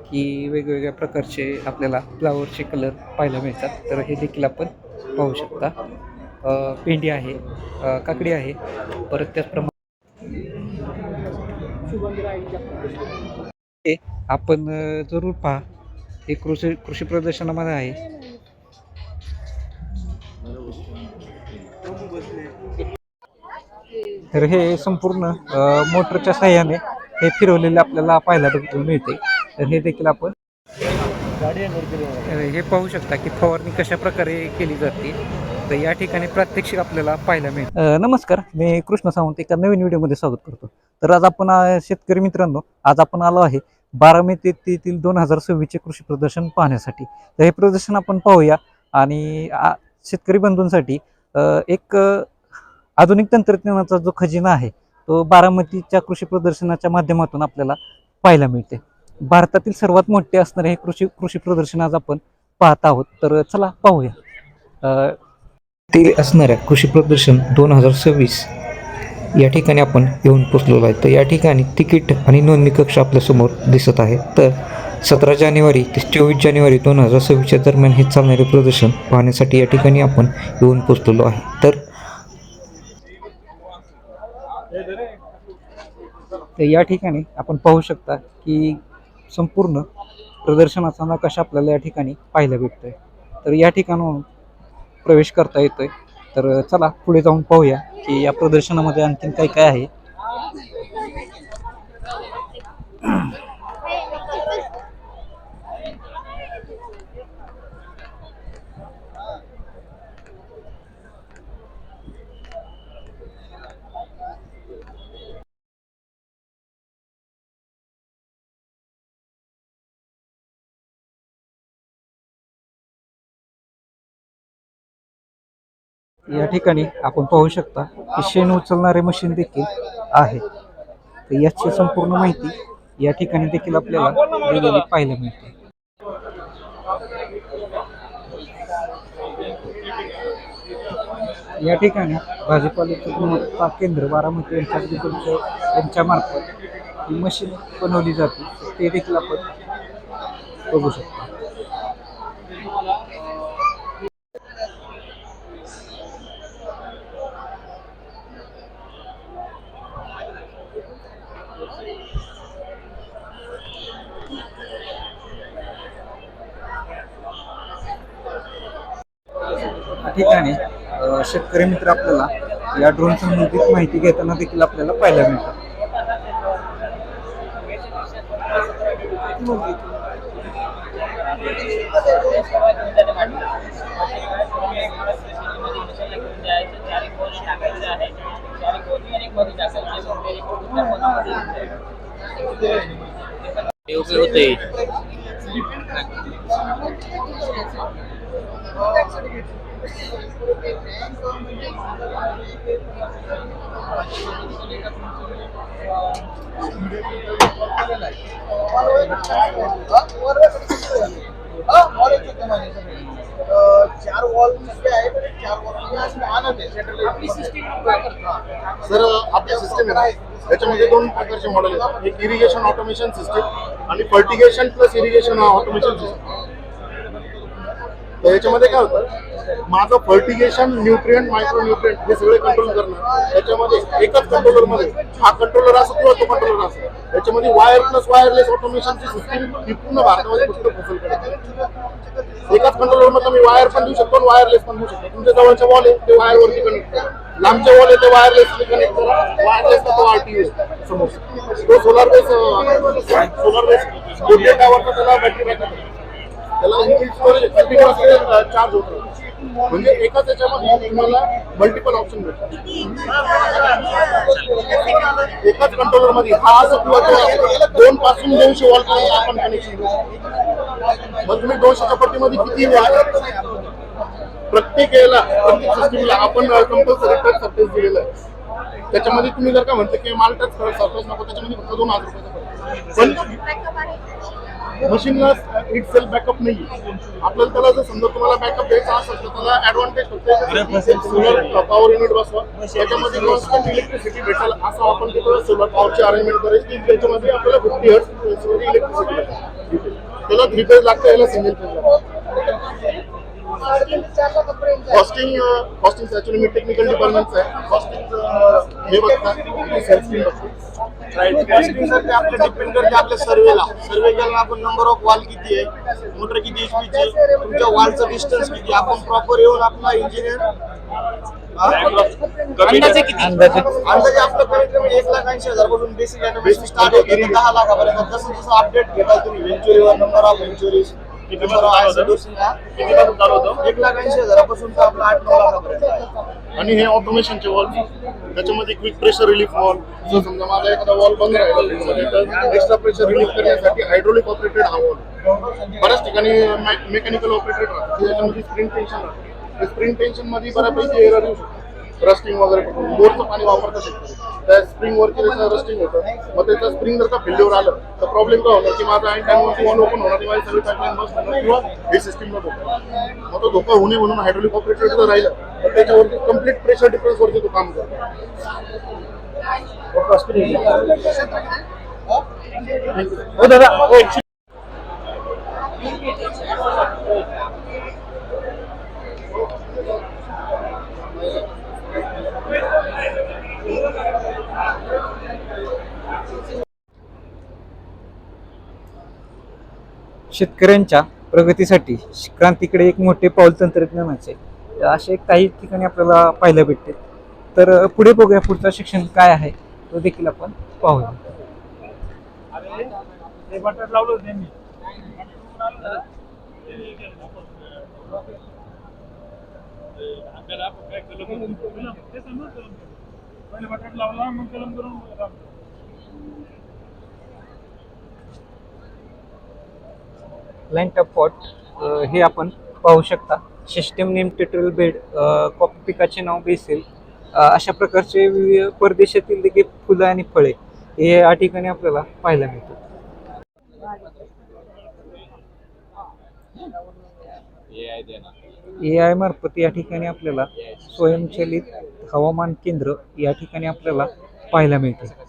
की वेगवेगळ्या प्रकारचे आपल्याला फ्लावरचे कलर पाहायला मिळतात. तर हे देखील आपण पाहू शकता. पेंडी आहे, काकडी आहे, परत त्याचप्रमाणे हे आपण जरूर पहा. हे कृषी प्रदर्शनामध्ये आहे. तर हे संपूर्ण मोटरच्या साह्याने हे फिरवलेले आपल्याला पाहायला मिळते. तर हे देखील आपण हे पाहू शकता की फवारणी कशा प्रकारे केली जाते. तर या ठिकाणी प्रात्यक्षिक आपल्याला पाहायला मिळते. नमस्कार, मी कृष्ण सावंत एका नवीन व्हिडिओमध्ये स्वागत करतो. तर आज आपण शेतकरी मित्रांनो, आज आपण आलो आहे बारामती येथील 2026चे कृषी प्रदर्शन पाहण्यासाठी. तर हे प्रदर्शन आपण पाहूया आणि शेतकरी बंधूंसाठी एक आधुनिक तंत्रज्ञानाचा जो खजिना आहे तो बारामतीच्या कृषी प्रदर्शनाच्या माध्यमातून आपल्याला पाहायला मिळते. भारतातील सर्वात मोठे असणारे हे कृषी प्रदर्शन आज आपण पाहत आहोत. तर चला पाहूया. ते असणाऱ्या कृषी प्रदर्शन 2026 या ठिकाणी आपण येऊन पोचलेलो आहे. तर या ठिकाणी तिकीट आणि नोंदणी कक्ष आपल्यासमोर दिसत आहे. तर 17 जानेवारी ते 24 जानेवारी 2026 दरम्यान हे चालणारे प्रदर्शन पाहण्यासाठी या ठिकाणी आपण येऊन पोचलेलो आहे. तर या ठिकाणी आपण पाहू शकता की संपूर्ण प्रदर्शनाचा नकाशा आपल्याला या ठिकाणी पाहायला भेटतोय. तर या ठिकाणाहून प्रवेश करता येतोय. तर चला पुढे जाऊन पाहूया की या प्रदर्शनामध्ये आणखीन काय काय आहे. या ठिकाणी आपण पाहू शकता की शेण उचलणारे मशीन देखील आहे. तर याची संपूर्ण माहिती या ठिकाणी देखील आपल्याला दिलेली पाहायला मिळते. या ठिकाणी भाजीपाल्याचे गुणवत्ता केंद्र बारामती यांच्या मार्फत ही मशीन बनवली जाते. ते देखील आपण बघू शकतो. या ठिकाणी शेतकरी मित्र आपल्याला या ड्रोन संबंधित माहिती घेताना देखील आपल्याला पाहायला मिळतात. चार वॉल आहे तर चार वॉल सर आपली सिस्टम आहे ना, त्याच्यामध्ये दोन प्रकारचे मॉडेल आहेत. एक इरिगेशन ऑटोमेशन सिस्टीम आणि fertigation plus irrigation automation system. तर याच्यामध्ये काय होतं, माझं फर्टिगेशन, न्यूट्रिएंट, मायक्रो न्यूट्रिएंट हे सगळे कंट्रोल करणं. त्याच्यामध्ये एकच कंट्रोलरमध्ये हा कंट्रोलर असो किंवा तो कंट्रोलर असो, त्याच्यामध्ये वायर प्लस वायरलेस ऑटोमेशनची सिस्टीम ही पूर्ण भारतामध्ये फक्त फसल करते. एकाच कंट्रोलर मध्ये मी वायर पण देऊ शकतो, वायरलेस पण देऊ शकतो. तुमच्या जवळच्या वॉल आहे ते वायरवरती कनेक्ट करा, लांबच्या वॉल आहे ते वायरलेसली कनेक्ट करा. वायरलेस तो आरटीयू समोर तो सोलार बेस टावरचा त्याला बॅटरी बॅकअप आहे. त्याला इनबिल्ट स्टोरेज कंटिन्युअस चार्ज होतो. म्हणजे एकाच याच्यामध्ये तुम्हाला मल्टिपल ऑप्शन भेटतात एकाच कंट्रोलर मध्ये. हा असं 2 पासून 200 वॉल्ट आपण कनेक्शन देऊ. मग तुम्ही 200च्या पट्टीमध्ये किती प्रत्येक याला प्रत्येक सिस्टीमला आपण कंपल्सरी टच सरफेस दिलेला आहे. त्याच्यामध्ये तुम्ही जर का म्हटलं की माल टच सरफेस नको, त्याच्यामध्ये फक्त 2000 रुपयाचा मशीनला इट सेल्फ बॅकअप नाही आपल्याला. त्याला जर समजा तुम्हाला बॅकअप द्यायचा असेल तर त्याला ऍडव्हान्टेज फक्त सोलर पॉवर युनिट बसवा, त्याच्यामध्ये कॉन्स्टंट इलेक्ट्रिसिटी भेटेल असं आपण तिथं सोलर पॉवरची अरेंजमेंट करायची. त्याच्यामध्ये आपल्याला 50 हर्ट्ज इलेक्ट्रिसिटी भेटेल. त्याला 3 फेज लागतं, याला सिंगल फेज लागतं. कॉस्टिंग ऍक्च्युअली मी टेक्निकल डिपार्टमेंटचा आहे. कॉस्टिंग हे बघता सेल्फ स्क्रीन बघतो. कॉस्टिंग सर ते आपलं डिपेंड करते आपल्या सर्वे केला आपण नंबर ऑफ वॉल किती आहे, मोटर किती एचपीची, तुमच्या वॉलचं डिस्टन्स किती, आपण प्रॉपर येऊन आपला इंजिनियर अंदाजे आपलं कमीत कमी 1,80,000 पासून बेसिक ऍनिमेशन स्टार्ट होते 10 लाखापर्यंत. जसं जसं अपडेट घेता तुम्ही व्हेंचुरीवर नंबर ऑफ व्हेंचुरीज किती पासून चालू होतं? 1,80,000 पासून तर आपलं 8-9 लाखापर्यंत आहे. आणि हे ऑटोमेशनचे वॉल, त्याच्यामध्ये क्विक प्रेशर रिलीफ वॉल. जर समजा माझा एखादा वॉल बंद राहिला तर एक्स्ट्रा प्रेशर रिलीफ करण्यासाठी हायड्रोलिक ऑपरेटेड हा वॉल. बऱ्याच ठिकाणी मेकॅनिकल ऑपरेटेड राहतो, त्याच्यामध्ये स्प्रिंग टेन्शन राहतं. स्प्रिंग टेन्शन मध्ये बऱ्यापैकी एरर येऊ शकतो. रस्टिंग वगैरे बोरचं पाणी वापरता शेतकरी, त्या स्प्रिंग वरती त्याचं रस्टिंग होतं. मग त्याचं स्प्रिंग जर का फेल्युअर आलं तर प्रॉब्लेम काय होणार की माझा ऐन टाइमवरती वॉल ओपन होणार, माझी सगळी पाईपलाईन बस होणार किंवा हे सिस्टीमला धोका. मग तो धोका होऊ नये म्हणून हायड्रोलिक ऑपरेटेड जर राहिलं तर त्याच्यावरती कम्प्लीट प्रेशर डिफरन्स वरती तो काम करतो. हो दादा. शेतकऱ्यांच्या प्रगतीसाठी क्रांतीकडे एक मोठे पाऊल तंत्रज्ञानाचे असे काही ठिकाणी आपल्याला पाहायला भेटते. तर पुढे बघूया पुढचं शिक्षण काय आहे तो देखील आपण पाहूया. लाईन टॉप पॉट हे आपण पाहू शकता. सिस्टम नेम टेट्रल बेड, कॉफी पिकाचे नाव बेसेल, अशा प्रकारचे परदेशातील देखील फुलं आणि फळे हे या ठिकाणी आपल्याला पाहायला मिळतात. AI मार्फत या ठिकाणी आपल्याला स्वयंचलित हवामान केंद्र या ठिकाणी आपल्याला पाहायला मिळते.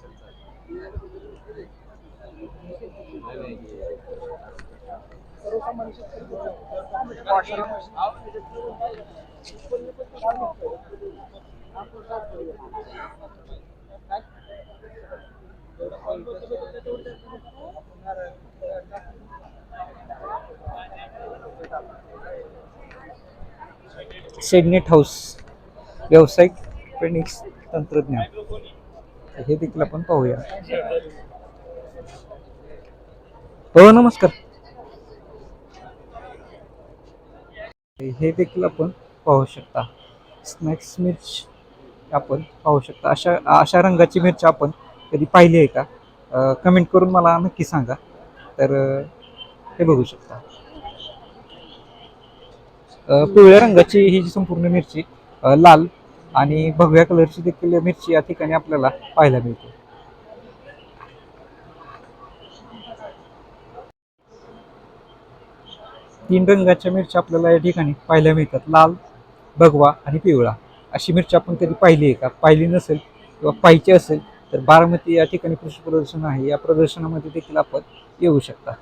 शेडनेट हाऊस, व्यावसायिक फेनिक्स तंत्रज्ञान हे देखील आपण पाहूया. हो नमस्कार. हे देखील आपण पाहू शकता. स्नॅक्स मिर्च आपण पाहू शकता. अशा अशा रंगाची मिरची आपण कधी पाहिली आहे का? कमेंट करून मला नक्की सांगा. तर हे बघू शकता. पिवळ्या रंगाची ही जी संपूर्ण मिरची, लाल आणि भगव्या कलरची देखील मिरची या ठिकाणी आपल्याला पाहायला मिळते. तीन रंगाच्या मिरच्या आपल्याला या ठिकाणी पाहायला मिळतात. लाल, भगवा आणि पिवळा अशी मिरची आपण कधी पाहिली आहे का? पाहिली नसेल किंवा पाहिजे असेल तर बारामती या ठिकाणी कृषी प्रदर्शन आहे, या प्रदर्शनामध्ये देखील आपण येऊ शकता.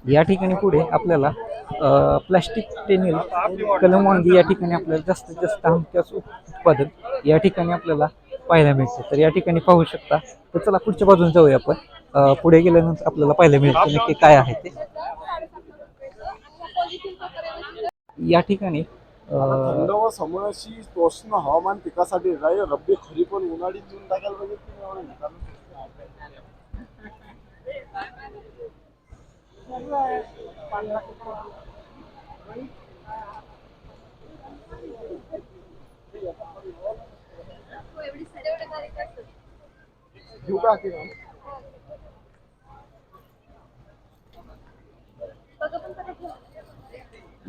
या ठिकाणी पुढे आपल्याला प्लास्टिक टेनिल कलम वांगी या ठिकाणी आपल्याला जास्तीत जास्त हमक्यास उत्पादन या ठिकाणी आपल्याला पाहायला मिळते. तर या ठिकाणी पाहू शकता. तर चला पुढच्या बाजून जाऊया आपण. पुढे गेल्यानंतर आपल्याला पाहायला मिळते नक्की काय आहे ते. या ठिकाणी थंड व समशीतोष्ण हवामान पिकासाठी रब्बी खरीप पण उन्हाळी जून टाकायला पाहिजे. घेऊ का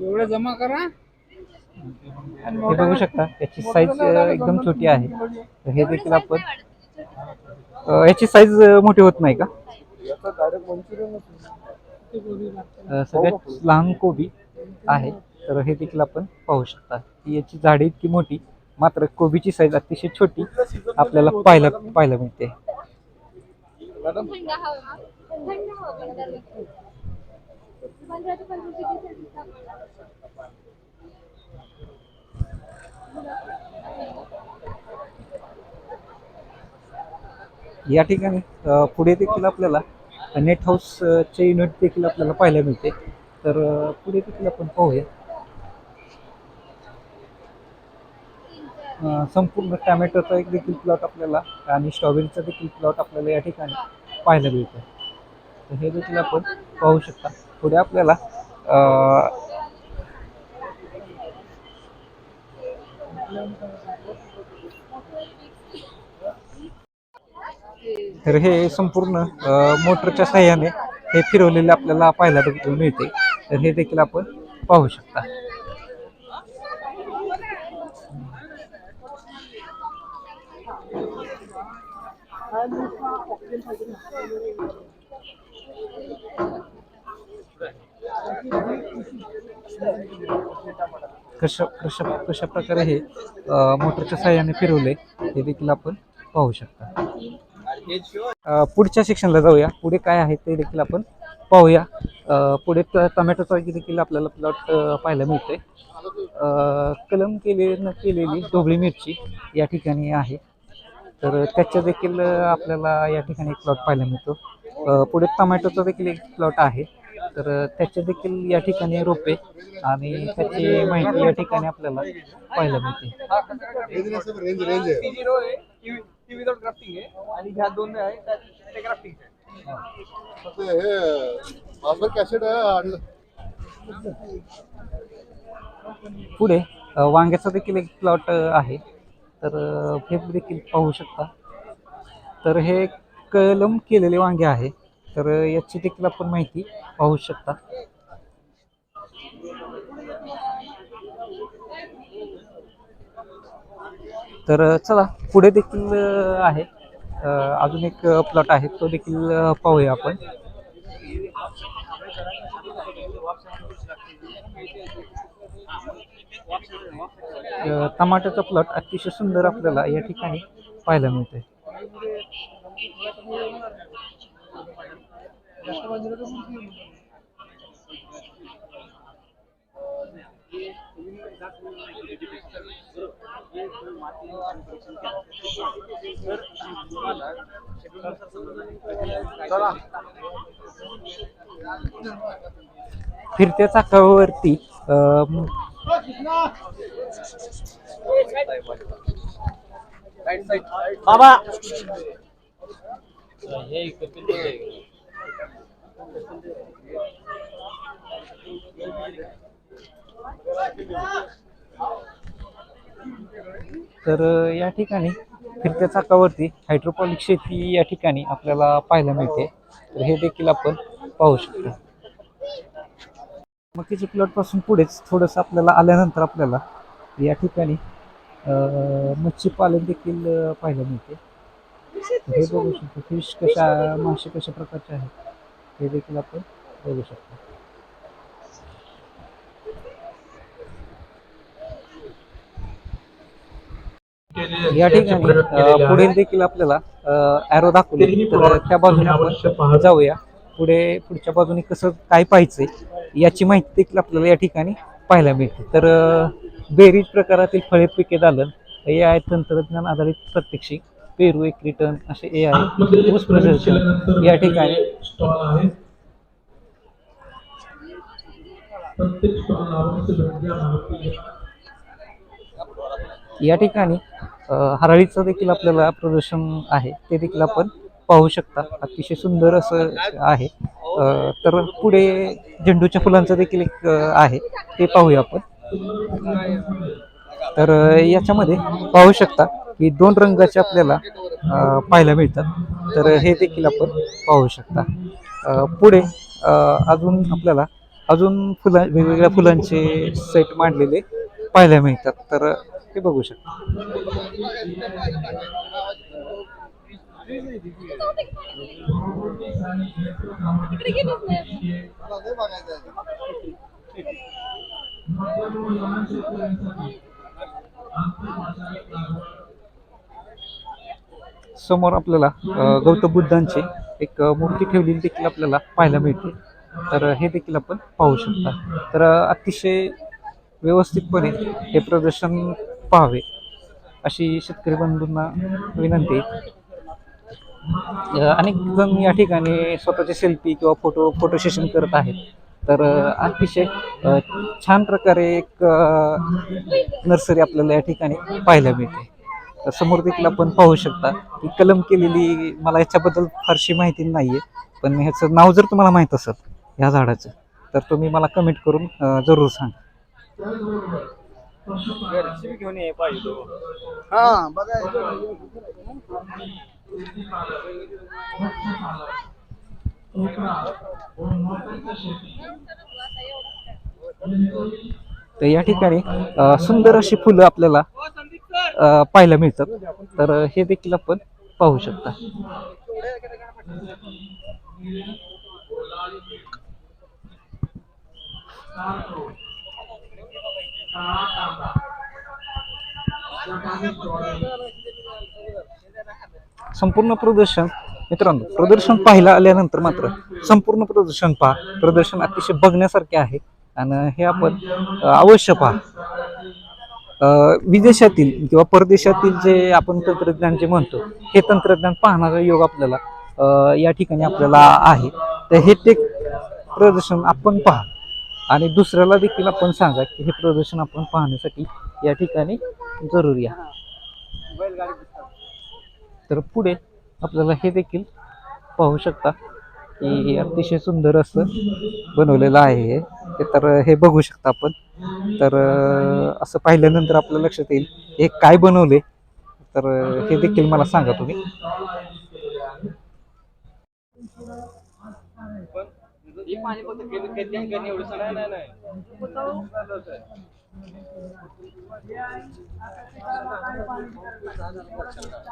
एवढं जमा करा. हे बघू शकता याची साईज एकदम छोटी आहे. तर हे देखील आपण याची साईज मोठी होत नाही का? सगळ्यात लहान कोबी आहे. तर हे देखील आपण पाहू शकता की याची झाडे इतकी मोठी मात्र कोबीची साईज अतिशय छोटी आपल्याला पाहायला मिळते. या ठिकाणी पुढे देखील आपल्याला नेट हाऊस चे युनिट देखील आपल्याला पाहायला मिळते. तर पुढे देखील आपण पाहूया. संपूर्ण टॅमॅटोचा एक देखील प्लॉट आपल्याला आणि स्ट्रॉबेरीचा देखील प्लॉट आपल्याला या ठिकाणी पाहायला मिळतो. तर हे देखील आपण पाहू शकता. पुढे आपल्याला तर हे संपूर्ण मोटरच्या साह्याने हे फिरवलेले आपल्याला पाहायला देखील मिळते. तर हे देखील आपण पाहू शकता. कशा प्रकारे हे मोटरच्या साह्याने फिरवले हे देखील आपण पाहू शकता. पुढच्या सेक्शनला जाऊया. पुढे काय आहे ते देखील आपण पाहूया. पुढे टोमॅटोचा देखील आपल्याला प्लॉट पाहायला मिळते. कलम केलेली ढोबळी मिरची या ठिकाणी आहे. तर त्याच्या देखील आपल्याला या ठिकाणी एक प्लॉट पाहायला मिळतो. पुढे टोमॅटोचा देखील एक प्लॉट आहे. तर त्याचे देखील या ठिकाणी रोपे आणि त्याची माहिती या ठिकाणी आपल्याला पाहायला मिळते. पुढे वांग्याचा देखील एक प्लॉट आहे. तर हे देखील पाहू शकता. तर हे कलम केलेले वांगे आहे. तर याची देखील आपण माहिती पाहू शकता. तर चला पुढे देखील आहे अजून एक प्लॉट आहे तो देखील पाहूया आपण. टमाट्याचा प्लॉट अतिशय सुंदर आपल्याला या ठिकाणी पाहायला मिळतोय. फिरत्या चाकावरती बाबा तर या ठिकाणी फिरत्या चाकावरती हायड्रोपॉनिक शेती या ठिकाणी आपल्याला पाहायला मिळते. तर हे देखील आपण पाहू शकतो. मकीच्या प्लॉट पासून पुढेच थोडंसं आपल्याला आल्यानंतर आपल्याला या ठिकाणी मच्छी पालन देखील पाहायला मिळते. हे बघू शकतो. फिश मासे कशा प्रकारचे आहेत हे देखील आपण बघू शकतो. या ठिकाणी पुढे देखील आपल्याला ॲरो दाखवले. तर त्या बाजूने आपण जाऊया. पुढच्या बाजूने कसं काय पाहायचंय याची माहिती देखील आपल्याला या ठिकाणी पाहायला मिळते. तर बेरीज प्रकारातील फळे पिके दालन AI तंत्रज्ञान आधारित प्रात्यक्षिक पेरू एक रिटर्न असे AI ऊस प्रदर्शन या ठिकाणी हराळीचं देखील आपल्याला प्रदर्शन आहे ते देखील आपण पाहू शकता. अतिशय सुंदर असं आहे. तर पुढे झेंडूच्या फुलांचं देखील एक आहे ते पाहूया आपण. तर याच्यामध्ये पाहू शकता की 2 रंगाचे आपल्याला पाहायला मिळतात. तर हे देखील आपण पाहू शकता. पुढे अजून आपल्याला अजून वेगवेगळ्या फुलांचे सेट मांडलेले पाहायला मिळतात. तर ते बघू शकता. समोर आपल्याला गौतम बुद्धांची एक मूर्ती ठेवलेली देखील आपल्याला पाहायला मिळते. तर हे देखील आपण पाहू शकता. तर अतिशय व्यवस्थितपणे हे प्रदर्शन पाहावे अशी शेतकरी बंधूंना विनंती आहे. अनेक जण या ठिकाणी स्वतःचे सेल्फी किंवा फोटो सेशन करत आहेत. तर अतिशय छान प्रकारे एक नर्सरी आपल्याला या ठिकाणी पाहायला मिळते. तर समोर देखील आपण पाहू शकता की कलम केलेली, मला याच्याबद्दल फारशी माहिती नाही आहे, पण ह्याचं नाव जर तुम्हाला माहीत असेल ह्या झाडाचं तर तुम्ही मला कमेंट करून जरूर सांगा. हा बघा तर या ठिकाणी सुंदर अशी फुलं आपल्याला पाहायला मिळतात. तर हे देखील आपण पाहू शकता. संपूर्ण प्रदर्शन मित्रांनो, प्रदर्शन पाहायला आल्यानंतर मात्र संपूर्ण प्रदर्शन पहा. प्रदर्शन अतिशय बघण्यासारखे आहे आणि हे आपण अवश्य पहा. विदेशातील किंवा परदेशातील जे आपण तंत्रज्ञान जे म्हणतो, हे तंत्रज्ञान पाहण्याचा योग आपल्याला या ठिकाणी आपल्याला आहे. तर हे प्रदर्शन आपण पहा आणि दुसऱ्याला देखील आपण सांगा की हे प्रदर्शन आपण पाहण्यासाठी या ठिकाणी जरूर या. तर पुढे आपल्याला हे देखील पाहू शकता की अतिशय सुंदर असं बनवलेलं आहे हे. तर हे बघू शकता आपण. तर असं पाहिल्यानंतर आपल्या लक्षात येईल हे काय बनवले. तर हे देखील मला सांगा तुम्ही.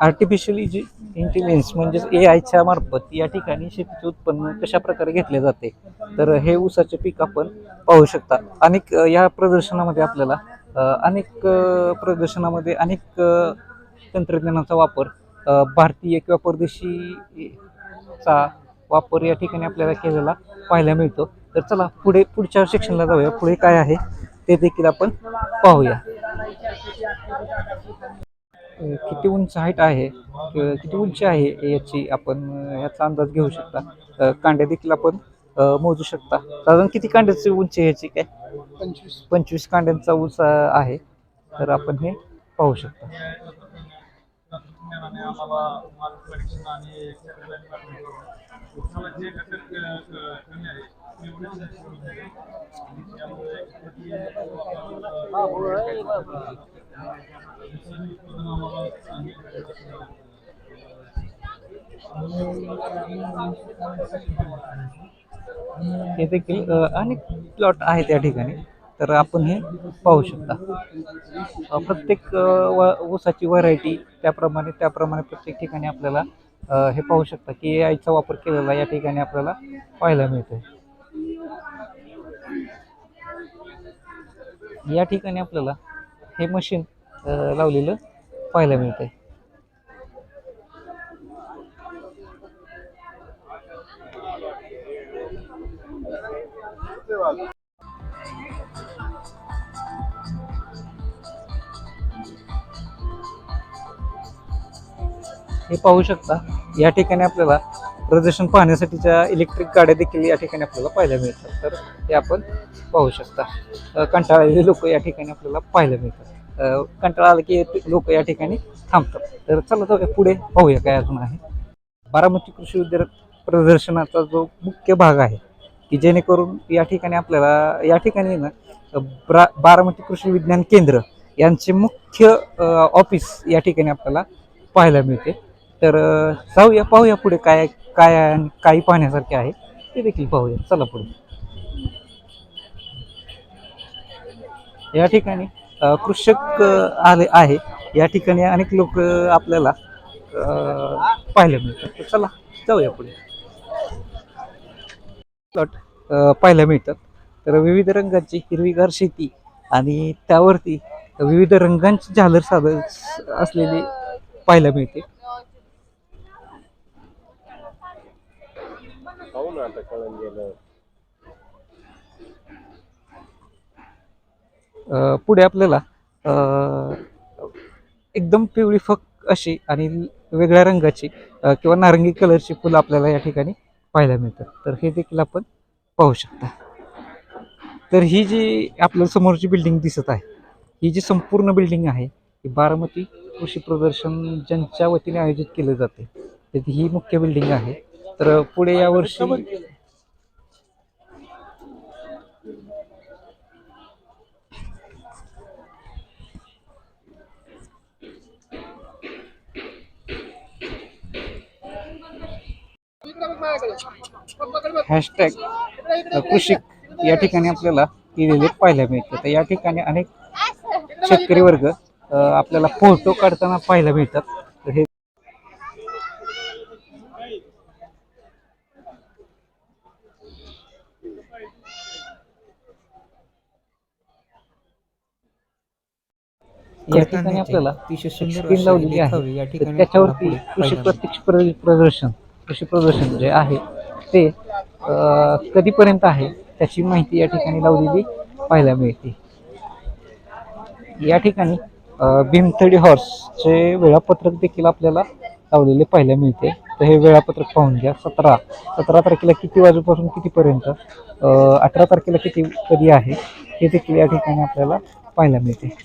आर्टिफिशियल इंटेलिजन्स म्हणजेच AIच्या मार्फत या ठिकाणी शेतीचे उत्पन्न कशा प्रकारे घेतले जाते. तर हे ऊसाचे पीक आपण पाहू शकता. अनेक या प्रदर्शनामध्ये आपल्याला अनेक तंत्रज्ञानाचा वापर, भारतीय किंवा परदेशीचा वापर या ठिकाणी आपल्याला केलेला पाहायला मिळतो. तर चला पुढच्या सेक्शनला जाऊया. पुढे काय आहे ते देखील आपण पाहूया. किती उंच हाईट आहे, किती उंची आहे याची आपण ह्याचा अंदाज घेऊ शकता. कांड्या देखील आपण मोजू शकता. साधारण किती कांड्याची उंची ह्याची काय 25 कांड्यांचा उंच आहे. तर आपण हे पाहू शकता. हे देखील अनेक प्लॉट आहेत या ठिकाणी. तर आपण हे पाहू शकता. प्रत्येक ऊसाची व्हरायटी त्याप्रमाणे प्रत्येक ठिकाणी आपल्याला हे पाहू शकता की AIचा वापर केलेला या ठिकाणी आपल्याला पाहायला मिळतोय. या ठिकाणी आपल्याला हे मशीन लावलेलं पाहायला मिळतंय. हे पाहू शकता. या ठिकाणी आपल्याला प्रदर्शन पाहण्यासाठीच्या इलेक्ट्रिक गाड्या देखील या ठिकाणी आपल्याला पाहायला मिळतात. तर हे आपण पाहू शकता. कंटाळलेले लोक या ठिकाणी आपल्याला पाहायला मिळतात. कंटाळा आला की लोक या ठिकाणी थांबतात. तर चला जाऊया पुढे पाहूया काय अजून आहे. बारामती कृषी विद्यापीठ प्रदर्शनाचा जो मुख्य भाग आहे की जेणेकरून या ठिकाणी आपल्याला या ठिकाणी ना बारामती कृषी विज्ञान केंद्र यांचे मुख्य ऑफिस या ठिकाणी आपल्याला पाहायला मिळते. तर जाऊया पाहूया पुढे काय काय पाहण्यासारखे आहे ते देखील पाहूया. चला पुढे. या ठिकाणी कृषक आले आहे. या ठिकाणी अनेक लोक आपल्याला पाहायला मिळतात. तर चला जाऊया पुढे. प्लॉट पाहायला मिळतात. तर विविध रंगाची हिरवीगार शेती आणि त्यावरती विविध रंगांची झालर साधर असलेली पाहायला मिळते. पुढे आपल्याला एकदम पिवळी फक अशी आणि वेगळ्या रंगाची किंवा नारंगी कलरची फुलं आपल्याला या ठिकाणी पाहायला मिळतात. तर हे देखील आपण पाहू शकता. तर ही जी आपल्याला समोरची बिल्डिंग दिसत आहे, ही जी संपूर्ण बिल्डिंग आहे ही बारामती कृषी प्रदर्शन ज्यांच्या वतीने आयोजित केलं जाते, तर ही मुख्य बिल्डिंग आहे. तर पुढे यावर्षी हॅशटॅग कृषी या ठिकाणी आपल्याला केलेले पाहायला मिळते. तर या ठिकाणी अनेक शेतकरी वर्ग आपल्याला फोटो काढताना पाहायला मिळतात. तर हे या ठिकाणी आपल्याला स्क्रीन लावलेली आहे. तर त्याच्यावरती कृषी प्रदर्शन जे आहे ते कधीपर्यंत आहे त्याची माहिती या ठिकाणी लावलेली पाहायला मिळते. या ठिकाणी भीमथडी हॉर्सचे वेळापत्रक देखील आपल्याला लावलेले पाहायला मिळते. तर हे वेळापत्रक पाहून घ्या. 17 तारखेला किती वाजेपासून कितीपर्यंत, 18 तारखेला कधी आहे हे देखील या ठिकाणी आपल्याला पाहायला मिळते.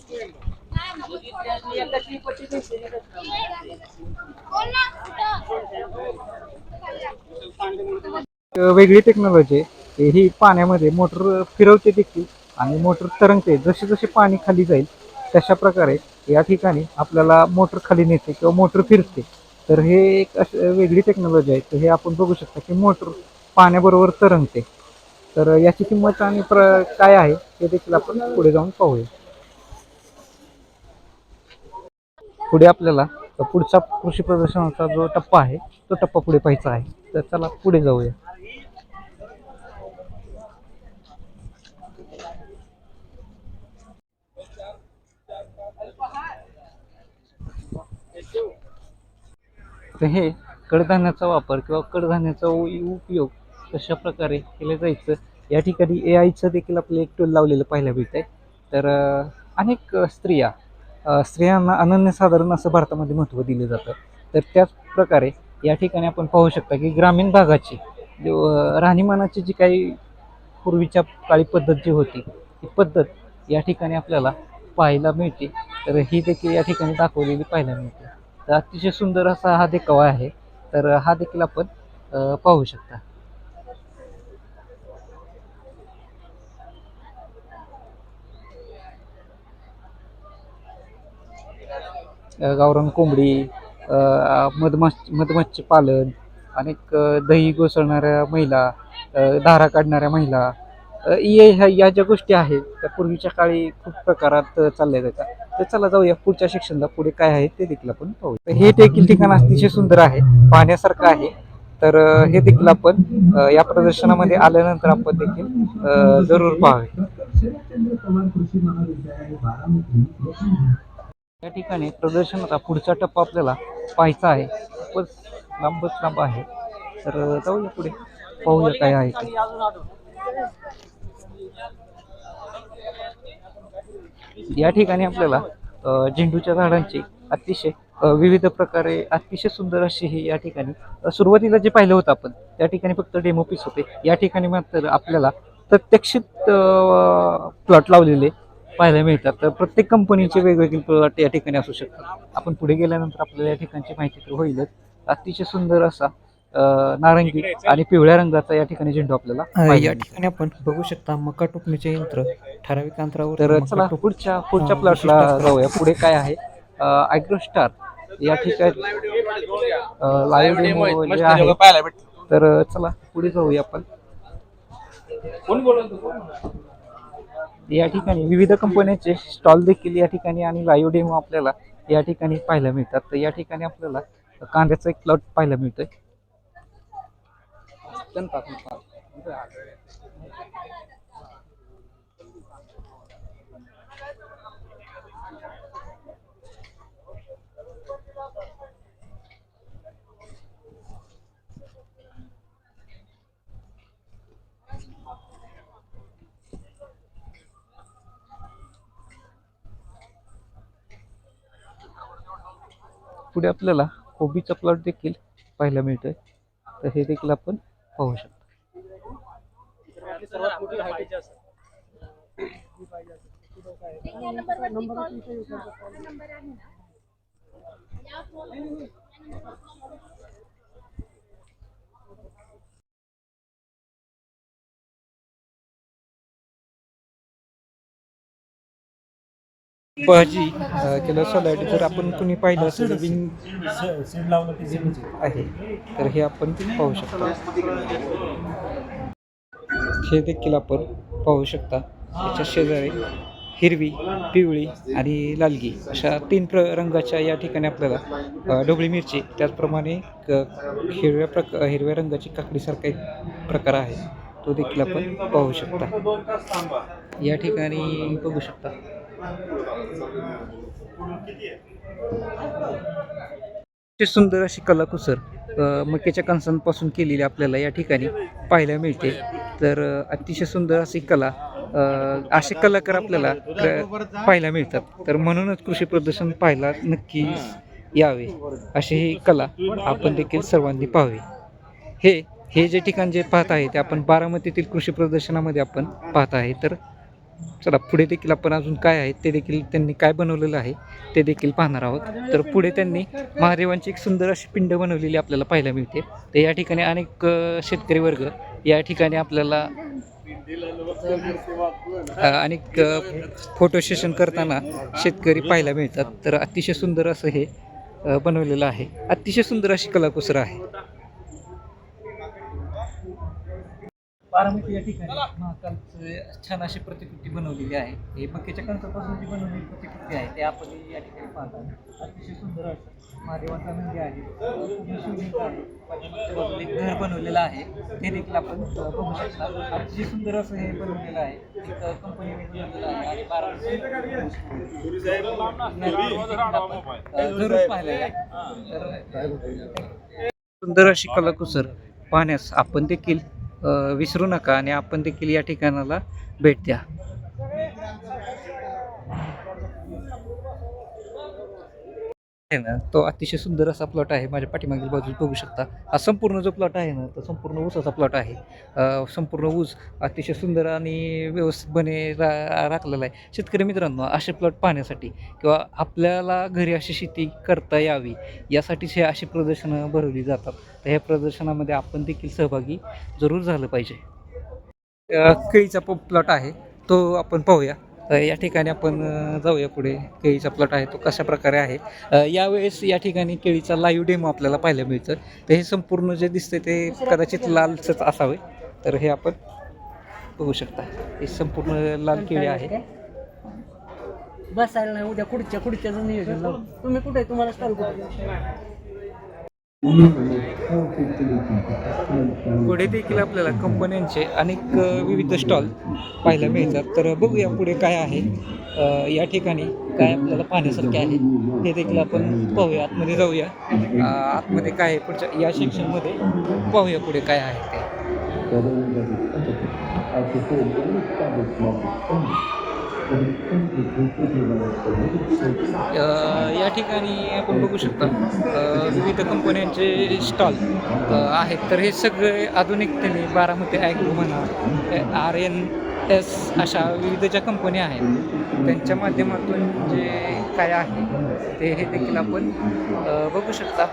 वेगळी टेक्नॉलॉजी ही पाण्यामध्ये मोटर फिरवते देखील आणि मोटर तरंगते. जसे जसे पाणी खाली जाईल तशा प्रकारे या ठिकाणी आपल्याला मोटर खाली नेते किंवा मोटर फिरते. तर हे एक वेगळी टेक्नॉलॉजी आहे. तर हे आपण बघू शकता की मोटर पाण्याबरोबर तरंगते. तर याची किंमत आणि काय आहे हे देखील आपण पुढे जाऊन पाहूया. पुढे आपल्याला पुढचा कृषी प्रदर्शनाचा जो टप्पा आहे तो टप्पा पुढे पाहायचा आहे. तर चला पुढे जाऊया. तर हे कडधान्याचा वापर किंवा कडधान्याचा उपयोग कशा प्रकारे केलं जायचं या ठिकाणी AIचं देखील आपलं एक टूल लावलेलं पाहायला मिळत आहे. तर अनेक स्त्रियांना अनन्यसाधारण असं भारतामध्ये महत्त्व दिलं जातं. तर त्याच प्रकारे या ठिकाणी आपण पाहू शकता की ग्रामीण भागाची राहणीमानाची जी काही पूर्वीच्या काळी पद्धत जी होती ती पद्धत या ठिकाणी आपल्याला पाहायला मिळते. तर ही देखील या ठिकाणी दाखवलेली पाहायला मिळते. तर अतिशय सुंदर असा हा देखावा आहे. तर हा देखील आपण पाहू शकता. गावरान कोंबडी, मधमाशी पालन, अनेक दही घोसळणाऱ्या महिला, धारा काढणाऱ्या महिला, या ज्या गोष्टी आहेत त्या पूर्वीच्या काळी खूप प्रकारात चालल्या जातात. तर चला जाऊया पुढच्या सेक्शनला. पुढे काय आहे ते देखील आपण पाहू. हे देखील ठिकाण अतिशय सुंदर आहे, पाहण्यासारखं आहे. तर हे देखील आपण या प्रदर्शनामध्ये आल्यानंतर आपण देखील जरूर पाहावे. या ठिकाणी प्रदर्शनाचा पुढचा टप्पा आपल्याला पाहायचा आहे. खूपच लांब आहे. तर जाऊया पुढे पाहूया काय आहे ते. या ठिकाणी आपल्याला झेंडूच्या झाडांची अतिशय विविध प्रकारे अतिशय सुंदर अशी ही या ठिकाणी सुरुवातीला जे पाहिलं होतं आपण त्या ठिकाणी फक्त डेमो पीस होते. या ठिकाणी मात्र आपल्याला प्रत्यक्षित प्लॉट लावलेले पाहायला मिळतात. तर प्रत्येक कंपनीचे वेगवेगळे प्लॉट या ठिकाणी असू शकतात. आपण पुढे गेल्यानंतर आपल्याला या ठिकाणची माहिती तर होईलच. अतिशय सुंदर असा नारंगी आणि पिवळ्या रंगाचा या ठिकाणी झेंडू आपल्याला या ठिकाणी आपण बघू शकता. मका टोकणीचे यंत्र ठराविक अंतरावर. तर चला पुढच्या प्लॉटला जाऊया. पुढे काय आहे, ॲग्रोस्टार या ठिकाणी लाईव्ह डेमो जे आहे. तर चला पुढे जाऊया आपण. या ठिकाणी विविध कंपन्यांचे स्टॉल देखील या ठिकाणी आणि लाईव्ह डेमो आपल्याला या ठिकाणी पाहायला मिळतात. तर या ठिकाणी आपल्याला कांद्याचा एक प्लॉट पाहायला मिळतोय. पुढे आपल्याला कोबीचा प्लॉट देखील पाहायला मिळतोय. तर हे देखील आपण पाहू शकतो. भाजी किंवा सलाड जर आपण कुणी पाहिलं असेल सीड लावलं की सीड आहे तर हे आपण पाहू शकतो. हे देखील आपण पाहू शकता. याच्या शेजारी हिरवी, पिवळी आणि लालगी अशा 3 रंगाच्या या ठिकाणी आपल्याला ढोबळी मिरची, त्याचप्रमाणे हिरव्या रंगाची काकडीसारखा एक प्रकार आहे तो देखील आपण पाहू शकता. या ठिकाणी बघू शकता सुंदर अशी कलाकुसर मक्याच्या कणसांपासून केलेली आपल्याला या ठिकाणी पाहायला मिळते. तर अतिशय सुंदर अशी कला, असे कलाकार आपल्याला पाहायला मिळतात. तर म्हणूनच कृषी प्रदर्शन पाहायला नक्की यावे, अशी ही कला आपण देखील सर्वांनी पाहावी. हे जे ठिकाण जे पाहत आहे ते आपण बारामतीतील कृषी प्रदर्शनामध्ये आपण पाहत आहे. तर चला पुढे देखील आपण अजून काय आहे ते देखील त्यांनी काय बनवलेलं आहे ते देखील पाहणार आहोत. तर पुढे त्यांनी महादेवांची एक सुंदर अशी पिंड बनवलेली आपल्याला पाहायला मिळते. तर या ठिकाणी अनेक शेतकरी वर्ग या ठिकाणी आपल्याला अनेक फोटो सेशन करताना शेतकरी पाहायला मिळतात. तर अतिशय सुंदर असं हे बनवलेलं आहे. अतिशय सुंदर अशी कलाकुसर आहे. बारामती या ठिकाणी महाकालचं छान अशी प्रतिकृती बनवलेली आहे. हे मक्याच्या कणसापासून जी बनवलेली प्रतिकृती आहे ते आपण या ठिकाणी पाहतात. अतिशय सुंदर असं महादेवाचा मंदिर आहे, शिवलिंग आहे, पाठीमागच्या बाजूला एक घर बनवलेलं आहे ते देखील आपण बघू शकता. अतिशय सुंदर असं हे बनवलेलं आहे. एक कंपनीने बनवलेलं आहे आणि बारामती जरूर पाहायला या. तर सुंदर अशी कलाकुसर पाहण्यास आपण देखील विसरू नका आणि आपण देखील या ठिकाणाला भेट द्या. तो अतिशय सुंदर असा प्लॉट आहे. माझ्या पाठीमागील बाजूला बघू शकता. हा संपूर्ण जो प्लॉट आहे ना तो संपूर्ण ऊसाचा प्लॉट आहे. संपूर्ण ऊस अतिशय सुंदर आणि व्यवस्थितपणे राखलेला आहे. शेतकरी मित्रांनो, असे प्लॉट पाहण्यासाठी किंवा आपल्याला घरी अशी शेती करता यावी यासाठीच हे अशी प्रदर्शनं भरवली जातात. तर ह्या प्रदर्शनामध्ये आपण देखील सहभागी जरूर झालं पाहिजे. केळीचा प्लॉट आहे तो आपण पाहूया. या ठिकाणी आपण जाऊया पुढे. केळीचा प्लॉट आहे तो कशा प्रकारे आहे. यावेळेस या ठिकाणी केळीचा लाईव्ह डेमो आपल्याला पाहायला मिळतं. तर हे संपूर्ण जे दिसते ते कदाचित लालच असावे. तर हे आपण बघू शकता. हे संपूर्ण लाल केळी आहे. बसायला नाही, उद्या खुर्च्याचं नियोजन लावू. तुम्ही कुठे, तुम्हाला स्टॉल कुठे? पुढे देखील आपल्याला कंपन्यांचे अनेक विविध स्टॉल पाहायला मिळतात. तर बघूया पुढे काय आहे. या ठिकाणी काय आपल्याला पाहण्यासारखे आहे हे देखील आपण पाहूया. आतमध्ये जाऊया. आतमध्ये काय आहे पुढच्या या सेक्शनमध्ये पाहूया पुढे काय आहे ते. या ठिकाणी आपण बघू शकता विविध कंपन्यांचे स्टॉल आहेत. तर हे सगळे आधुनिकतेने बारामती ॲग्रो म्हणा, RNS अशा विविध ज्या कंपन्या आहेत त्यांच्या माध्यमातून जे काय आहे ते हे देखील आपण बघू शकता.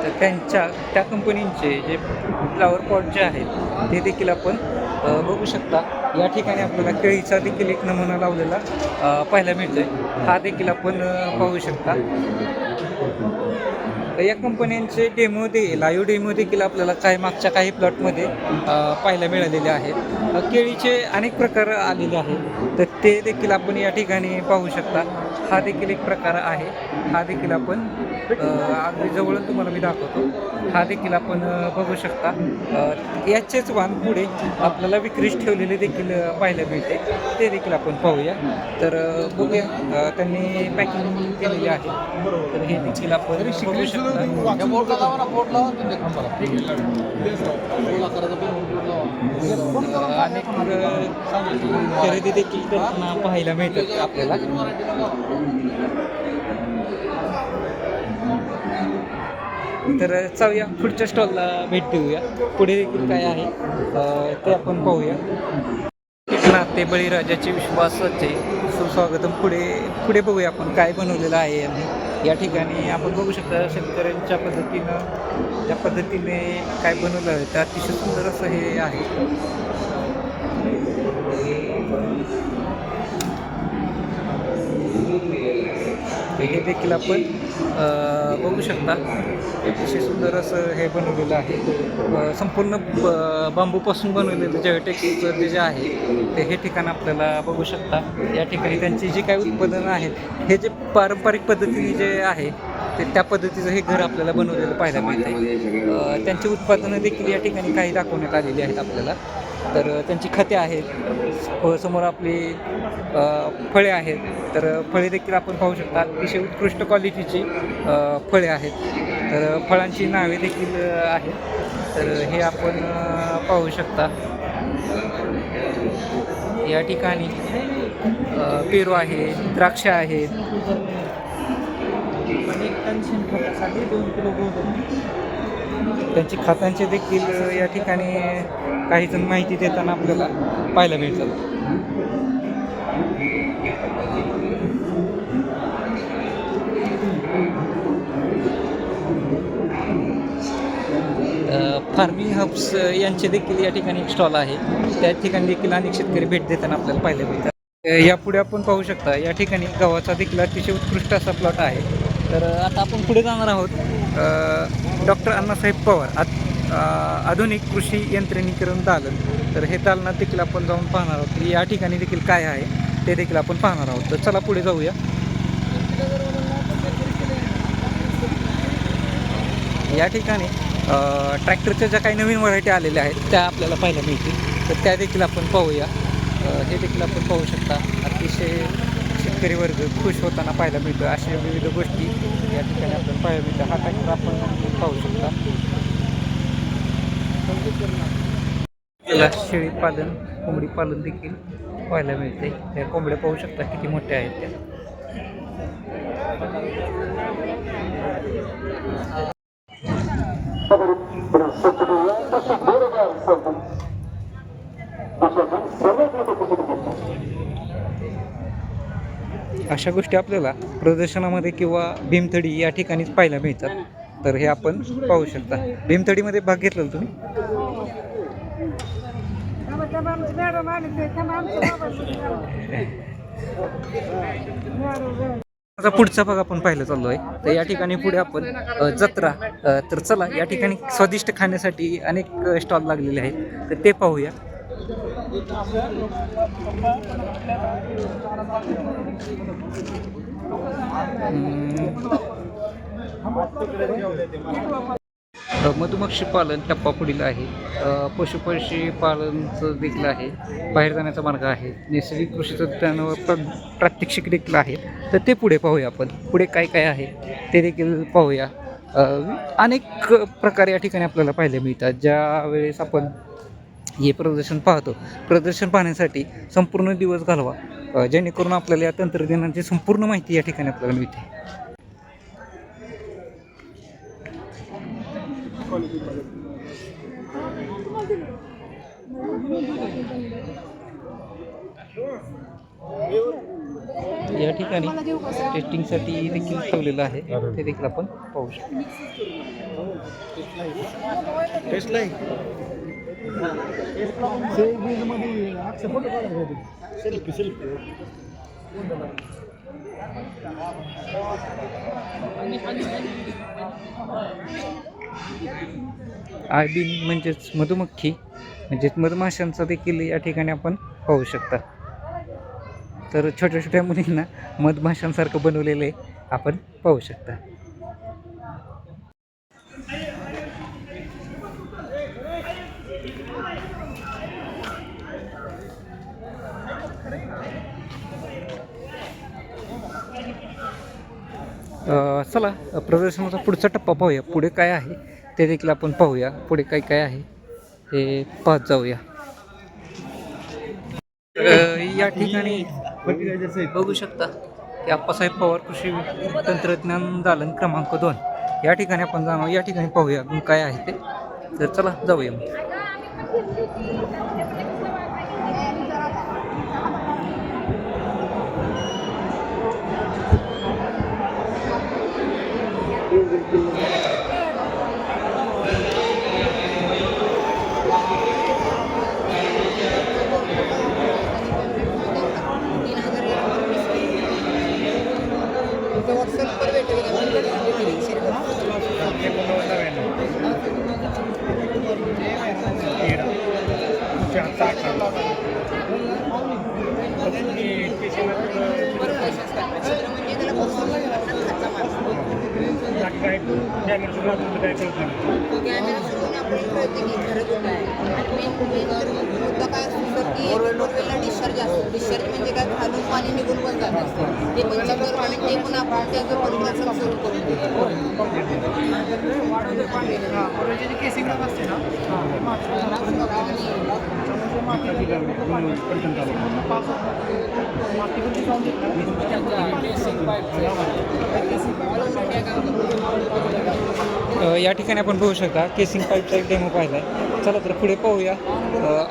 तर त्या कंपनींचे जे फ्लावर पॉट जे आहेत ते देखील आपण बघू शकता. या ठिकाणी आपल्याला केळीचा देखील एक नमुना लावलेला पाहायला मिळतोय. हा देखील आपण पाहू शकता. या कंपन्यांचे लाईव्ह डेमो देखील आपल्याला मागच्या काही प्लॉटमध्ये पाहायला मिळालेले आहेत. केळीचे अनेक प्रकार आलेले आहेत, तर ते देखील आपण या ठिकाणी पाहू शकता. हा देखील एक प्रकार आहे. हा देखील आपण अगदी जवळून तुम्हाला मी दाखवतो. हा देखील आपण बघू शकता. याचेच वाण पुढे आपल्याला विक्रीस ठेवलेले देखील पाहायला मिळते, ते देखील आपण पाहूया. तर बघूया, त्यांनी पॅकिंग केलेली आहे, तर हे देखील आपण बघू शकता. अनेक खरेदी देखील करताना पाहायला मिळतात आपल्याला. तर जाऊया पुढच्या स्टॉलला भेट देऊया. पुढे देखील काय आहे ते आपण पाहूया. नाते बळीराजाचे विश्वासाचे सुस्वागतम. पुढे बघूया आपण काय बनवलेलं आहे यांनी. या ठिकाणी आपण बघू शकता शेतकऱ्यांच्या पद्धतीनं ज्या पद्धतीने काय बनवलं आहे ते अतिशय सुंदर असं हे आहे. हे देखील आपण बघू शकता. अतिशय सुंदर असं हे बनवलेलं आहे. संपूर्ण बांबूपासून बनवलेलं जयोटेक्सचं जे आहे ते हे ठिकाण आपल्याला बघू शकता. या ठिकाणी त्यांची जी काही उत्पादनं आहेत, हे जे पारंपरिक पद्धतीने जे आहे ते त्या पद्धतीचं हे घर आपल्याला बनवलेलं पाहायला मिळतं. त्यांची उत्पादनं देखील या ठिकाणी काही दाखवण्यात आलेली आहेत आपल्याला. तर त्यांची खते आहेत, समोर आपली फळे आहेत. तर फळे देखील आपण पाहू शकता. अतिशय उत्कृष्ट क्वालिटीची फळे आहेत. तर फळांची नावे देखील आहेत. तर हे आपण पाहू शकता. या ठिकाणी पेरू आहे, द्राक्ष आहेत. त्यांची खतांचे देखील या ठिकाणी काही जण माहिती देताना आपल्याला पाहायला मिळतात. फार्मिंग हब्स यांचे देखील या ठिकाणी एक स्टॉल आहे. त्या ठिकाणी देखील अनेक शेतकरी भेट देताना आपल्याला पाहायला मिळतात. यापुढे आपण पाहू शकता या ठिकाणी गव्हाचा देखील अतिशय उत्कृष्ट असा प्लॉट आहे. तर आता आपण पुढे जाणार आहोत. डॉक्टर अण्णासाहेब पवार आधुनिक कृषी यंत्रणीकरण दालन. तर हे दालनात देखील आपण जाऊन पाहणार आहोत. या ठिकाणी देखील काय आहे ते देखील आपण पाहणार आहोत. तर चला पुढे जाऊया. या ठिकाणी ट्रॅक्टरच्या ज्या काही नवीन व्हरायटी आलेल्या आहेत त्या आपल्याला पाहायला मिळतील. तर त्या देखील आपण पाहूया. हे देखील आपण पाहू शकता. अतिशय शेतकरी वर्ग खुश होताना पाहायला मिळतं. अशा विविध गोष्टी या ठिकाणी आपल्याला पाहायला मिळतं. हा ट्रॅक्टर आपण पाहू शकता. आपल्याला शेळी पालन, कोंबडी पालन देखील पाहायला मिळते. त्या कोंबड्या पाहू शकता किती मोठ्या आहेत त्या. अशा गोष्टी आपल्याला प्रदर्शनामध्ये किंवा भीमथडी या ठिकाणीच पाहायला मिळतात. तर हे आपण पाहू शकता. भीमथडीमध्ये भाग घेतला तुम्ही? आता पुढचा भाग आपण पाहायला चाललो आहे. तर या ठिकाणी पुढे आपण जत्रा. तर चला, या ठिकाणी स्वादिष्ट खाण्यासाठी अनेक स्टॉल लागलेले आहेत, तर ते पाहूया. मधुमक्षी पालन टप्पा पुढील आहे. पशुपक्षी पालनचं देखील आहे. बाहेर जाण्याचा मार्ग आहे. नैसर्गिक कृषी तंत्रज्ञानावर प्रात्यक्षिक देखील आहे. तर ते पुढे पाहूया आपण. पुढे काय काय आहे ते देखील पाहूया. अनेक प्रकार या ठिकाणी आपल्याला पाहायला मिळतात. ज्या वेळेस आपण हे प्रदर्शन पाहतो, प्रदर्शन पाहण्यासाठी संपूर्ण दिवस घालवा, जेणेकरून आपल्याला या तंत्रज्ञानाची संपूर्ण माहिती या ठिकाणी आपल्याला मिळते. या ठिकाणी टेस्टिंगसाठी देखील ठेवलेलं आहे, ते देखील आपण पाहू शकतो. सेल्फी आयबीन म्हणजेच मधुमक्खी म्हणजेच मधमाशांचा देखील या ठिकाणी आपण पाहू शकता. तर छोट्या छोट्या मुलींना मधमाशांसारखं बनवलेले आपण पाहू शकता. चला प्रदर्शनाचा पुढचा टप्पा पाहूया. पुढे काय आहे ते देखील आपण पाहूया. पुढे काय काय आहे ते पाहत जाऊया. या ठिकाणी बघू शकता की आप्पासाहेब पवार कृषी तंत्रज्ञान दालन क्रमांक 2 या ठिकाणी आपण जाणार. या ठिकाणी पाहूया काय आहे ते. तर चला जाऊया. डिस्चार्ज म्हणजे काय खालून पाणी निघून पण जात असतं ते पण चेक करून आणि ते पण आपण त्याचं परिवर्तन सुरू करून या ठिकाणी आपण बघू शकता केसिंग पाईपचा एक डेमो पाहिला आहे. चला तर पुढे पाहूया.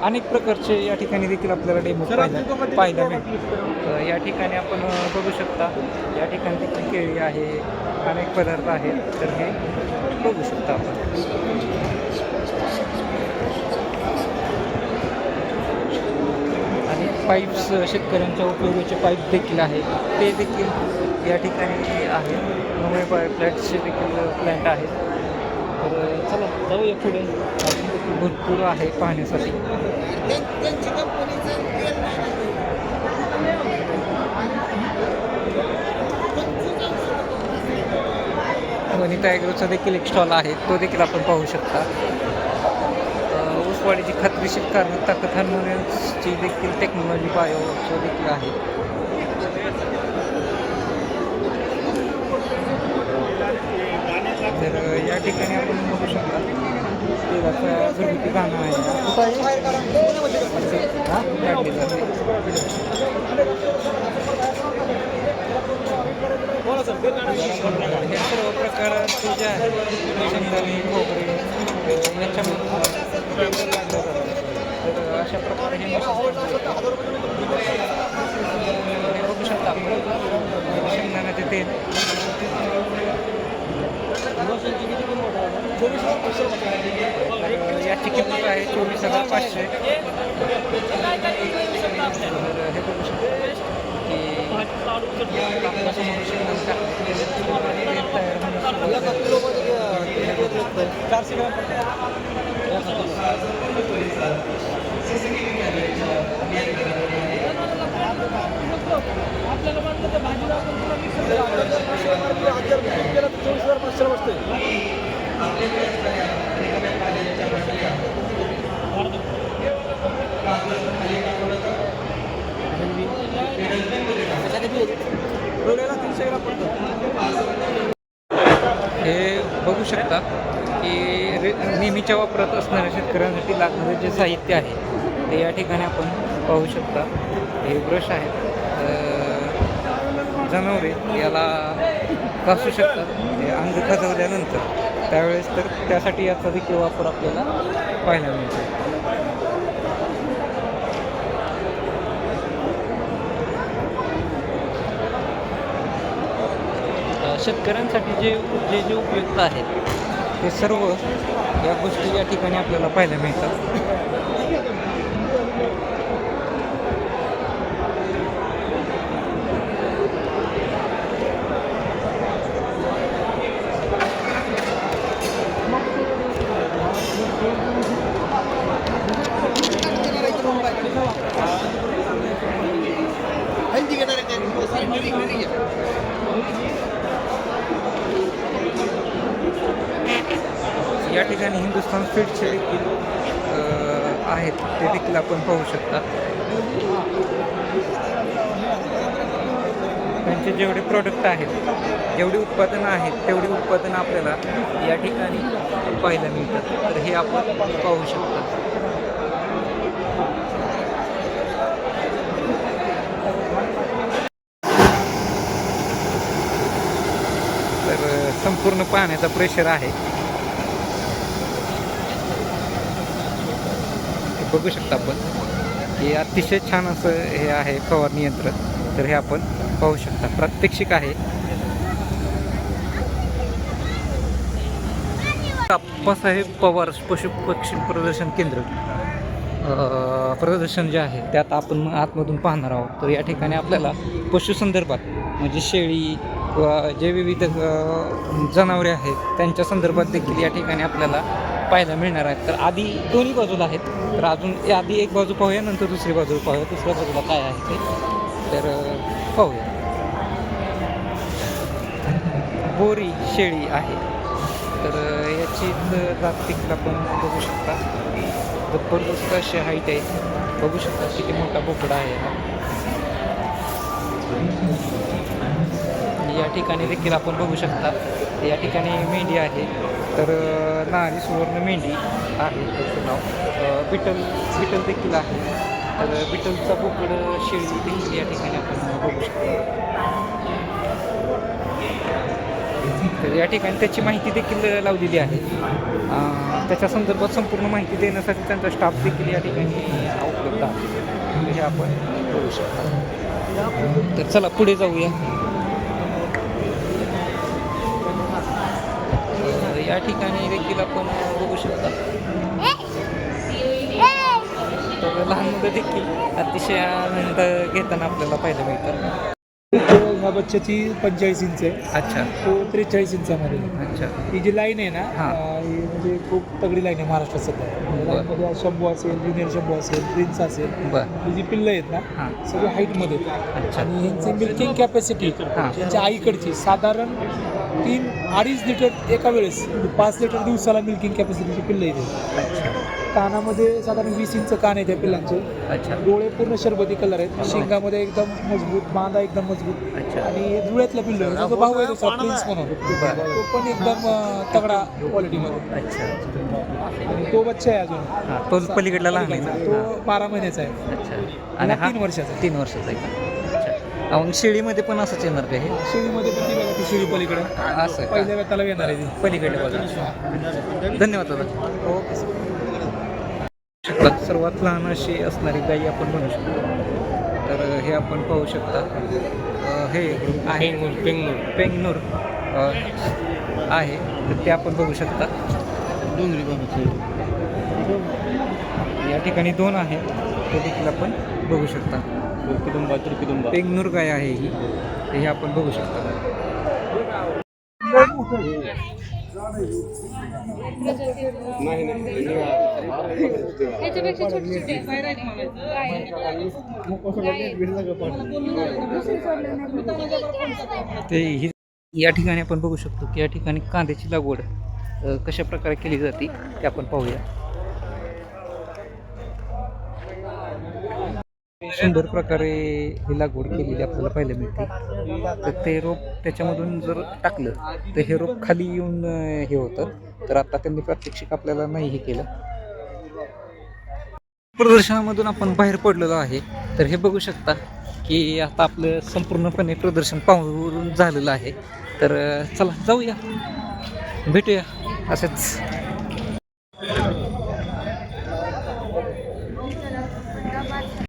अनेक प्रकारचे या ठिकाणी देखील आपल्याला डेमो पाहायला मिळतील. या ठिकाणी आपण बघू शकता या ठिकाणी देखील केळी आहे, अनेक पदार्थ आहेत. तर हे बघू शकता आपण. आणि पाईप्स शेतकऱ्यांच्या उपयोगाचे पाईप देखील आहे ते देखील या ठिकाणी आहे. मुंबई फ्लॅट्सचे देखील प्लॅन्ट आहेत. तर चला जाऊया पुढे. अजून देखील भरपूर आहे पाहण्यासाठी. वनिता ॲग्रोचा देखील एक स्टॉल आहे तो देखील आपण पाहू शकता. ऊसवाडीची खात्रीशीर कारण ताकद हार्मोनियन्सची देखील टेक्नॉलॉजी बायोचं देखील आहे. तर या ठिकाणी आपण बघू शकता तेलाचा घरगुती गाणं आहे. हे सर्व प्रकारचे जे आहे शेंगदाणे खोबरे याच्यामध्ये तर अशा प्रकारे हे बघू शकता आपण शेंगदाण्याचे तेल. याची किंमत आहे 24,500. हे बघू शकतो की आपल्यासमोर शेंगदाणे टाकले तयार हे बघू शकता की नेहमीच्या वापरात असणाऱ्या शेतकऱ्यांसाठी लागणारे जे साहित्य आहे ते या ठिकाणी आपण पाहू शकता. हे ब्रश आहेत. जनावरे याला घासू शकतात हे अंग खाजवल्यानंतर त्यावेळेस. तर त्यासाठी याचा देखील वापर आपल्याला पाहायला मिळतो. शेतकऱ्यांसाठी जे उपयुक्त आहेत ते सर्व या गोष्टी या ठिकाणी आपल्याला पाहायला मिळतात. ठिकाणी हिंदुस्थान स्पीडचे देखील आहेत, ते देखील आपण पाहू शकता. त्यांचे जेवढे प्रोडक्ट आहेत, जेवढी उत्पादनं आहेत तेवढी उत्पादनं आपल्याला या ठिकाणी पाहायला मिळतात. तर हे आपण पाहू शकता. तर संपूर्ण पाण्याचा प्रेशर आहे, हे बघू शकता आपण. हे अतिशय छान असं हे आहे फवारणी यंत्र. तर हे आपण पाहू शकता, प्रात्यक्षिक आहे. आप्पासाहेब पवार पशु पक्षी प्रदर्शन केंद्र प्रदर्शन जे आहे त्यात आपण आतमधून पाहणार आहोत. तर या ठिकाणी आपल्याला पशुसंदर्भात म्हणजे शेळी किंवा जे विविध जनावरे आहेत त्यांच्या संदर्भात देखील या ठिकाणी आपल्याला पाहायला मिळणार आहेत. तर आधी दोन्ही बाजूला आहेत. तर अजून आधी एक बाजू पाहूया, नंतर दुसरी बाजू पाहूया. दुसऱ्या बाजूला काय आहे ते तर पाहूया. बोरी शेळी आहे. तर याची जात देखील आपण बघू शकता. जबरदस्त अशी हाईट आहे, बघू शकता किती मोठा बोकडा आहे हा. या ठिकाणी देखील आपण बघू शकता, या ठिकाणी मेंढी आहे. तर नारी सुवर्ण मेंढी आहे, त्याचं नाव बिटल देखील आहे. तर बिटलचा बोकड शेळी देखील या ठिकाणी आपण बघू शकतो. तर या ठिकाणी त्याची माहिती देखील लावलेली आहे. त्याच्या संदर्भात संपूर्ण माहिती देण्यासाठी त्यांचा स्टाफ देखील या ठिकाणी उपलब्ध आहे. हे आपण बघू शकता. तर चला पुढे जाऊया. या ठिकाणी देखील आपण बघू शकता. तर लहान मुलं देखील अतिशय आनंद घेताना आपल्याला पाहायला मिळतात. ह्या बच्च्याची 45 इंच आहे. अच्छा, तो 43 इंचामध्ये. अच्छा. ही जी लाईन आहे ना, हां. ही म्हणजे खूप तगडी लाईन आहे महाराष्ट्रात सध्या. लाईनमध्ये शंभू असेल, ज्युनियर शंभू असेल, प्रिन्स असेल. बरं. ही जी पिल्लं आहेत ना, हां. सगळे हाईटमध्ये आहेत. अच्छा. आणि ह्यांची मिल्किंग कॅपॅसिटी हां. त्यांच्या आईकडची साधारण 3-2.5 लिटर एका वेळेस, 5 लिटर दिवसाला मिल्किंग कॅपॅसिटीची पिल्लं येते. अच्छा. कानामध्ये साधारण 20 इंच कान आहे त्या पिल्लांचे. अच्छा. डोळे पूर्ण शरबती कलर आहेत. शिंगामध्ये एकदम मजबूत, बांधा एकदम मजबूत. अच्छा. आणि जुळ्यातला पिल्लो आहे, जो भाऊ आहे दुसरा प्रिन्स म्हणून, बरं. तो पण एकदम तगडा क्वालिटीमध्ये. अच्छा. आणि तो बच्चा आहे अजून, हां, तो पलीकडला लहान आहे ना? तो 12 महिन्याचा आहे. अच्छा. आणि हा 3 वर्षाचा आहे. 3 वर्षाचा आहे का? अच्छा. मग शेळीमध्ये पण असंच येणार का हे? शेळीमध्ये पण ती बघा, ती शेळी पलीकडे असं का? पहिल्या व्यताला येणार आहे ती. पलीकडे बघा. धन्यवाद दादा. Okay sir. सर्वात लहान अशी असणारी गाई आपण म्हणू शकतो. तर हे आपण पाहू शकता. हे आहे पेंगनूर आहे. तर ते आपण बघू शकता. या ठिकाणी 2 आहेत, ते देखील आपण बघू शकता. पेंगनूर गाय आहे ही, हे आपण बघू शकता. ह्याच्यापेक्षा छोटी छोटी ते ही या ठिकाणी आपण बघू शकतो की या ठिकाणी कांद्याची लागवड कशा प्रकारे केली जाते ते आपण पाहूया. सुंदर प्रकारे ही लागवड केलेली आपल्याला पाहायला मिळते. तर ते रोप त्याच्यामधून जर टाकलं तर हे रोप खाली येऊन हे होतं. तर आता त्यांनी प्रात्यक्षिक आपल्याला नाही हे केलं. प्रदर्शनामधून आपण बाहेर पडलेलो आहे. तर हे बघू शकता की आता आपलं संपूर्णपणे प्रदर्शन पाहून झालेलं आहे. तर चला जाऊया, भेटूया असंच.